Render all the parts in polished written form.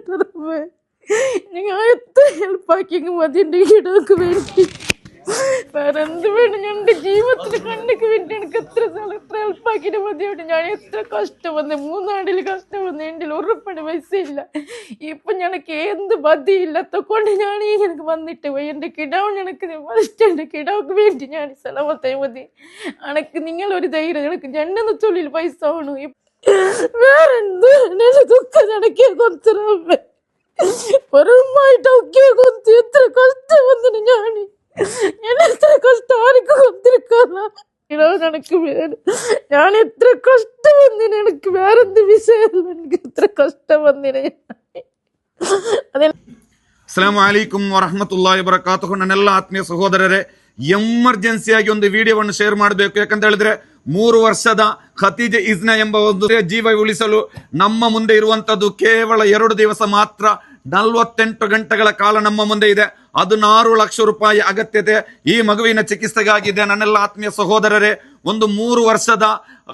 തരുമേ. നിങ്ങൾ എത്ര ഹെൽപ്പാക്കിയെങ്കിൽ മതി എൻ്റെ കിടക്ക് വേണ്ടി. വേറെ എന്ത് വേണം? ഞാൻ എൻ്റെ ജീവിതത്തിൽ കണ്ണിക്ക് വേണ്ടി എനിക്ക് എത്ര ഹെൽപ്പാക്കിയിട്ട് മതിയോട്ട്. ഞാൻ എത്ര കഷ്ടം വന്ന് 3 നാടിൽ കഷ്ടം വന്ന് എൻ്റെ ഉറപ്പണി പൈസ ഇല്ല. ഇപ്പം ഞങ്ങൾക്ക് എന്ത് മതിയില്ലാത്ത കൊണ്ട് ഞാൻ എനിക്ക് വന്നിട്ട് പോയി. എൻ്റെ കിടാവ് ഞങ്ങൾക്ക് ഫസ്റ്റ് എൻ്റെ കിടാവുക്ക് വേണ്ടി ഞാൻ സ്ഥലമത്തെ മതി. എനിക്ക് നിങ്ങളൊരു ധൈര്യം എനിക്ക് ജണ്ടെന്ന് തൊഴിൽ പൈസ ആവണു. വേറെന്ത് ദുഃഖം നടക്കിയ കൊത്തറമ്മ പരമായിട്ട് ഒക്കെ കൊത്തി എത്ര കഷ്ടം വന്നിട്ട് ഞാൻ എത്ര കഷ്ടം ആർക്കും കൊത്തിരിക്കാന്ന എനിക്ക് ഞാൻ എത്ര കഷ്ടം വന്നിന്. എനിക്ക് വേറെന്ത് വിഷയമല്ല. എനിക്ക് എത്ര കഷ്ടം വന്നിന്. ಅಸ್ಸಲಾಮು ಅಲೈಕುಂ ವರಹಮತುಲ್ಲಾಹಿ ವಬರಕಾತುಹು. ನನ್ನೆಲ್ಲ ಆತ್ಮೀಯ ಸಹೋದರರೇ, ಎಮರ್ಜೆನ್ಸಿಯಾಗಿ ಒಂದು ವಿಡಿಯೋವನ್ನು ಶೇರ್ ಮಾಡಬೇಕು. ಯಾಕಂತ ಹೇಳಿದ್ರೆ 3 ವರ್ಷದ ಖದೀಜ ಇಜ್ನಾ ಎಂಬ ಒಂದು ಜೀವ ಉಳಿಸಲು ನಮ್ಮ ಮುಂದೆ ಇರುವಂತದ್ದು ಕೇವಲ 2 ದಿವಸ ಮಾತ್ರ. 48 ಗಂಟೆಗಳ ಕಾಲ ನಮ್ಮ ಮುಂದೆ ಇದೆ. 16 ಲಕ್ಷ ರೂಪಾಯಿ ಅಗತ್ಯತೆ ಈ ಮಗುವಿನ ಚಿಕಿತ್ಸೆಗಾಗಿದೆ. ನನ್ನೆಲ್ಲ ಆತ್ಮೀಯ ಸಹೋದರರೇ, ಒಂದು 3 ವರ್ಷದ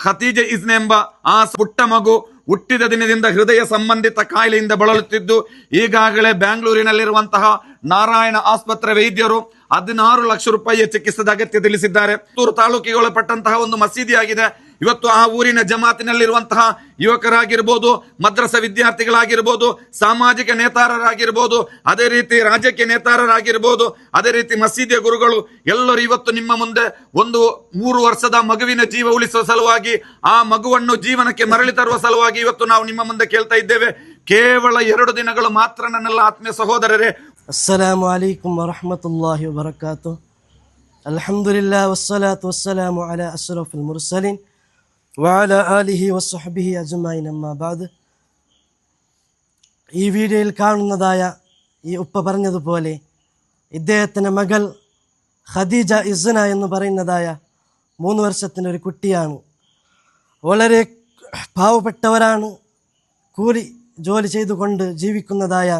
ಖದೀಜ ಇಜ್ನಾ ಎಂಬ ಆ ಪುಟ್ಟ ಮಗು ಹುಟ್ಟಿದ ದಿನದಿಂದ ಹೃದಯ ಸಂಬಂಧಿತ ಕಾಯಿಲೆಯಿಂದ ಬಳಲುತ್ತಿದ್ದು ಈಗಾಗಲೇ ಬ್ಯಾಂಗ್ಳೂರಿನಲ್ಲಿರುವಂತಹ ನಾರಾಯಣ ಆಸ್ಪತ್ರೆ ವೈದ್ಯರು 16 ಲಕ್ಷ ರೂಪಾಯಿಯ ಚಿಕಿತ್ಸೆದ ಅಗತ್ಯ ತಿಳಿಸಿದ್ದಾರೆ. ಪುತ್ತೂರು ತಾಲೂಕಿಗೆ ಒಳಪಟ್ಟಂತಹ ಒಂದು ಮಸೀದಿ ಆಗಿದೆ. ಇವತ್ತು ಆ ಊರಿನ ಜಮಾತಿನಲ್ಲಿರುವಂತಹ ಯುವಕರಾಗಿರ್ಬೋದು, ಮದ್ರಸಾ ವಿದ್ಯಾರ್ಥಿಗಳಾಗಿರ್ಬೋದು, ಸಾಮಾಜಿಕ ನೇತಾರರಾಗಿರ್ಬೋದು, ಅದೇ ರೀತಿ ರಾಜಕೀಯ ನೇತಾರರಾಗಿರ್ಬೋದು, ಅದೇ ರೀತಿ ಮಸೀದಿಯ ಗುರುಗಳು ಎಲ್ಲರೂ ಇವತ್ತು ನಿಮ್ಮ ಮುಂದೆ ಒಂದು 3 ವರ್ಷದ ಮಗುವಿನ ಜೀವ ಉಳಿಸುವ ಸಲುವಾಗಿ, ಆ ಮಗುವನ್ನು ಜೀವನಕ್ಕೆ ಮರಳಿ ತರುವ ಸಲುವಾಗಿ ಇವತ್ತು ನಾವು ನಿಮ್ಮ ಮುಂದೆ ಕೇಳ್ತಾ ಇದ್ದೇವೆ. ಕೇವಲ 2 ದಿನಗಳು ಮಾತ್ರ ನನ್ನೆಲ್ಲ ಆತ್ಮೀಯ ಸಹೋದರರೇ. ಅಸ್ಸಲಾಮು ಅಲೈಕುಂ ವರಹಮತುಲ್ಲಾಹಿ ವಬರಕಾತು. ಅಲ್ಹಮ್ದುಲಿಲ್ಲಾಹ್ ವಸ್ಸಲಾತು ವಸ್ಸಲಾಮು ಅಲಾ ಅಶ್ರಫಿಲ್ ಮುರ್ಸಲೀನ್ വഅലാ ആലിഹി വസ്സഹ്ബിഹി അജ്മഈൻ. അമ്മാ ബഅദ്. ഈ വീഡിയോയിൽ കാണുന്നതായ ഈ ഉപ്പ പറഞ്ഞതുപോലെ ഇദ്ദേഹത്തിൻ്റെ മകൾ ഖദീജ ഇസ്ന എന്ന് പറയുന്നതായ 3 വർഷത്തിനൊരു കുട്ടിയാണ്. വളരെ പാവപ്പെട്ടവരാണ്. കൂലി ജോലി ചെയ്തുകൊണ്ട് ജീവിക്കുന്നതായ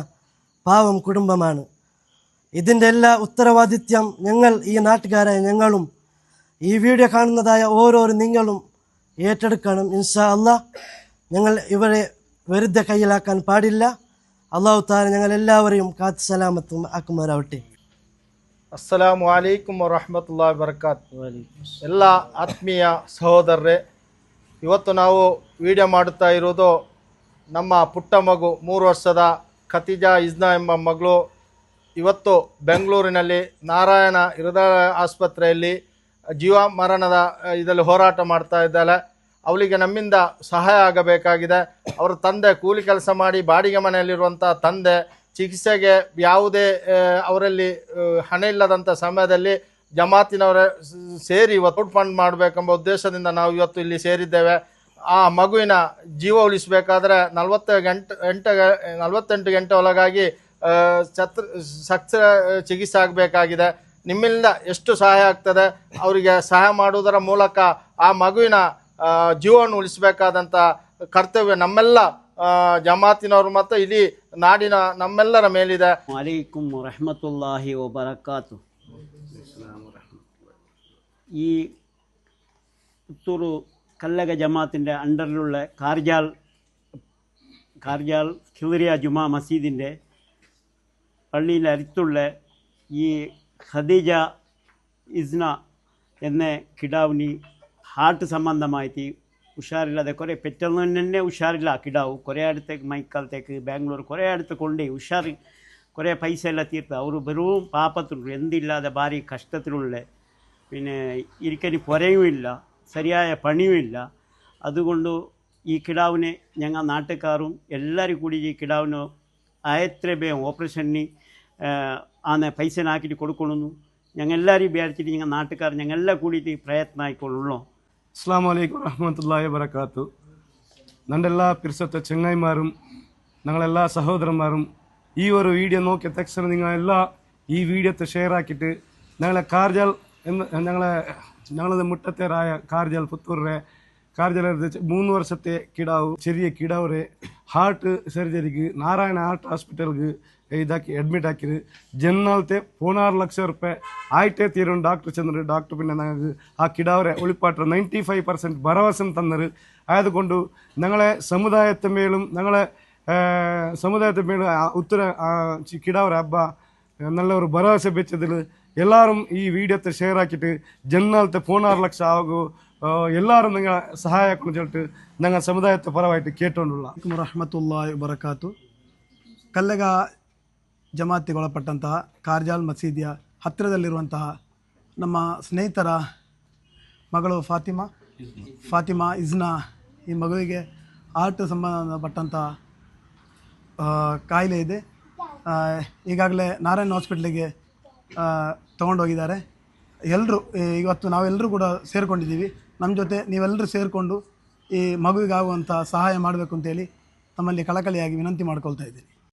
പാവം കുടുംബമാണ്. ഇതിൻ്റെ എല്ലാ ഉത്തരവാദിത്യം ഞങ്ങൾ, ഈ നാട്ടുകാരായ ഞങ്ങളും, ഈ വീഡിയോ കാണുന്നതായ ഓരോരും നിങ്ങളും ഏറ്റെടുക്കണം. ഇൻഷാ അല്ലാഹ്. ഞങ്ങൾ ഇവരെ വെറുതെ കയ്യിലാക്കാൻ പാടില്ല. അല്ലാഹു തആല ഞങ്ങൾ എല്ലാവരെയും കാത്ത് സലാമത്തും ആക്കുമാറാവട്ടെ. ಅಸ್ಸಲಾಮು ಅಲೈಕುಂ ವರಹಮತುಲ್ಲಾಹಿ ವಬರಕಾತು. ಎಲ್ಲ ಆತ್ಮೀಯ ಸಹೋದರರೇ, ಇವತ್ತು ನಾವು ವಿಡಿಯೋ ಮಾಡುತ್ತಾ ಇರೋದು ನಮ್ಮ ಪುಟ್ಟ ಮಗು 3 ವರ್ಷದ ಖದೀಜಾ ಇಜ್ನಾ ಎಂಬ ಮಗಳು ಇವತ್ತು ಬೆಂಗಳೂರಿನಲ್ಲಿ ನಾರಾಯಣ ಹೃದಯ ಆಸ್ಪತ್ರೆಯಲ್ಲಿ ಜೀವ ಮರಣದ ಇದರಲ್ಲಿ ಹೋರಾಟ ಮಾಡ್ತಾ ಇದ್ದಾಳೆ. ಅವಳಿಗೆ ನಮ್ಮಿಂದ ಸಹಾಯ ಆಗಬೇಕಾಗಿದೆ. ಅವರ ತಂದೆ ಕೂಲಿ ಕೆಲಸ ಮಾಡಿ ಬಾಡಿಗೆ ಮನೆಯಲ್ಲಿರುವಂಥ ತಂದೆ ಚಿಕಿತ್ಸೆಗೆ ಯಾವುದೇ ಅವರಲ್ಲಿ ಹಣ ಇಲ್ಲದಂಥ ಸಮಯದಲ್ಲಿ ಜಮಾತಿನವರ ಸೇರಿ ಇವತ್ತು ಫಂಡ್ ಮಾಡಬೇಕೆಂಬ ಉದ್ದೇಶದಿಂದ ನಾವು ಇವತ್ತು ಇಲ್ಲಿ ಸೇರಿದ್ದೇವೆ. ಆ ಮಗುವಿನ ಜೀವ ಉಳಿಸಬೇಕಾದ್ರೆ 48 ಗಂಟೆ ಒಳಗಾಗಿ ಶಸ್ತ್ರ ಚಿಕಿತ್ಸೆ ಆಗಬೇಕಾಗಿದೆ. ನಿಮ್ಮಿಂದ ಎಷ್ಟು ಸಹಾಯ ಆಗ್ತದೆ ಅವರಿಗೆ ಸಹಾಯ ಮಾಡುವುದರ ಮೂಲಕ ಆ ಮಗುವಿನ ಜೀವವನ್ನು ಉಳಿಸಬೇಕಾದಂಥ ಕರ್ತವ್ಯ ನಮ್ಮೆಲ್ಲ ಜಮಾತಿನವರು ಮತ್ತು ಇಡೀ ನಾಡಿನ ನಮ್ಮೆಲ್ಲರ ಮೇಲಿದೆ. ಅಲೈಕುಂ ವರಹಮತುಲ್ಲಾಹಿ ವಬರಕಾತು. ഈ പുത്തൂർ കല്ലക ജമാഅത്തിൻ്റെ അണ്ടറിലുള്ള കാർജാൽ ഖിദ്രിയ ജുമാ മസീദിൻ്റെ പള്ളിയിൽ അടുത്തുള്ള ഈ ഖദീജ ഇസ്ന എന്ന കിടാവിന് ഹാർട്ട് സംബന്ധമായിട്ട് ಹುಷಾರಿಲ್ಲದೆ കുറേ പെട്ടെന്ന് തന്നെ ಹುಷಾರಿಲ್ಲ കിടാവ്. കുറേ അടുത്തേക്ക് മൈക്കാലത്തേക്ക് ബാംഗ്ലൂർ കുറേ അടുത്ത് കൊണ്ടേ ಹುಷಾರಿ കുറേ പൈസ എല്ലാം തീർത്ത് അവർ വെറും പാപ്പത്തിലുള്ള എന്തില്ലാതെ ഭാരി കഷ്ടത്തിലുള്ള, പിന്നെ ഇരിക്കാൻ പുരയുമില്ല, ശരിയായ പണിയുമില്ല. അതുകൊണ്ട് ഈ കിടാവിനെ ഞങ്ങൾ നാട്ടുകാരും എല്ലാവരും കൂടി ഈ കിടാവിന് എത്ര വേഗം ഓപ്പറേഷന് ആനെ പൈസനാക്കിയിട്ട് കൊടുക്കണമെന്നു ഞങ്ങൾ എല്ലാവരും വിചാരിച്ചിട്ട് ഞങ്ങൾ നാട്ടുകാർ ഞങ്ങൾ എല്ലാം കൂടിയിട്ട് പ്രയത്നം ആയിക്കൊള്ളൂ. അസ്സലാമു അലൈക്കും വറഹ്മത്തുള്ളാഹി വബറകാത്തു. നണ്ടെല്ലാ പിർസത്തെ ചെങ്ങായിമാരും ഞങ്ങളെല്ലാ സഹോദരന്മാരും ഈ ഒരു വീഡിയോ നോക്കിയ തക്ഷണം നിങ്ങളെല്ല ഈ വീഡിയോത്തെ ഷെയർ ആക്കിയിട്ട് ഞങ്ങളെ കാർജാൽ എന്ന് ഞങ്ങളത് മുട്ടത്തേറായ കാർജാൽ പുത്തൂരെ കാർജാൽ 3 വർഷത്തെ കിടാവ്, ചെറിയ കിടാവരെ ഹാർട്ട് സർജറിക്ക് നാരായണ ഹാർട്ട് ಹಾಸ್ಪಿಟಲ್ಗೆ ഇതാക്കി അഡ്മിറ്റ് ആക്കിയത്. ജന്നാലത്തെ 16 ലക്ഷം റുപ്യ ആയിട്ടേ തീരും ഡോക്ടർ ചെന്നിട്ട് ഡോക്ടർ പിന്നെ ഞങ്ങൾക്ക് ആ കിടാവരെ ഒളിപ്പാട്ട 95% ഭരവസം തന്നത്. ആയതുകൊണ്ട് ഞങ്ങളെ സമുദായത്തെ മേലും ഞങ്ങളെ சமுதாயத்தை மேலே உத்தர கிடாவர அப்பா நல்ல ஒரு பரவசை பெற்றதில் எல்லாரும் ಈ ವಿಡಿಯೋத்தை ಶೇರ್ ಹಾಕಿಟ್ಟು ಜನ್ನಾಲ್ತೆ 16 ಲಕ್ಷ ಆಗು ಎಲ್ಲರೂ ನಂಗೆ ಸಹಾಯ ಕೊಡ್ತು ನಂಗೆ ಸಮುದಾಯದ ಪರವಾಯಿತು ಕೇಟೊಂಡುಲ್ಲ ರಹಮತುಲ್ಲಾಹಿ ವಬರಕಾತು. ಕಲ್ಲೆಗ ಜಮಾತಿಗೊಳಪಟ್ಟಂತಹ ಕಾರ್ಜಾಲ್ ಮಸೀದಿಯ ಹತ್ತಿರದಲ್ಲಿರುವಂತಹ ನಮ್ಮ ಸ್ನೇಹಿತರ ಮಗಳು ಫಾತಿಮಾ ಇಜ್ನಾ, ಈ ಮಗುವಿಗೆ ಹಾರ್ಟ್ ಸಂಬಂಧಪಟ್ಟಂಥ ಕಾಯಿಲೆ ಇದೆ. ಈಗಾಗಲೇ ನಾರಾಯಣ ಹಾಸ್ಪಿಟ್ಲಿಗೆ ತೊಗೊಂಡೋಗಿದ್ದಾರೆ. ಎಲ್ಲರೂ ಇವತ್ತು ನಾವೆಲ್ಲರೂ ಕೂಡ ಸೇರಿಕೊಂಡಿದ್ದೀವಿ. ನಮ್ಮ ಜೊತೆ ನೀವೆಲ್ಲರೂ ಸೇರಿಕೊಂಡು ಈ ಮಗುವಿಗಾಗುವಂಥ ಸಹಾಯ ಮಾಡಬೇಕು ಅಂತೇಳಿ ತಮ್ಮಲ್ಲಿ ಕಳಕಳಿಯಾಗಿ ವಿನಂತಿ ಮಾಡ್ಕೊಳ್ತಾ ಇದ್ದೀನಿ.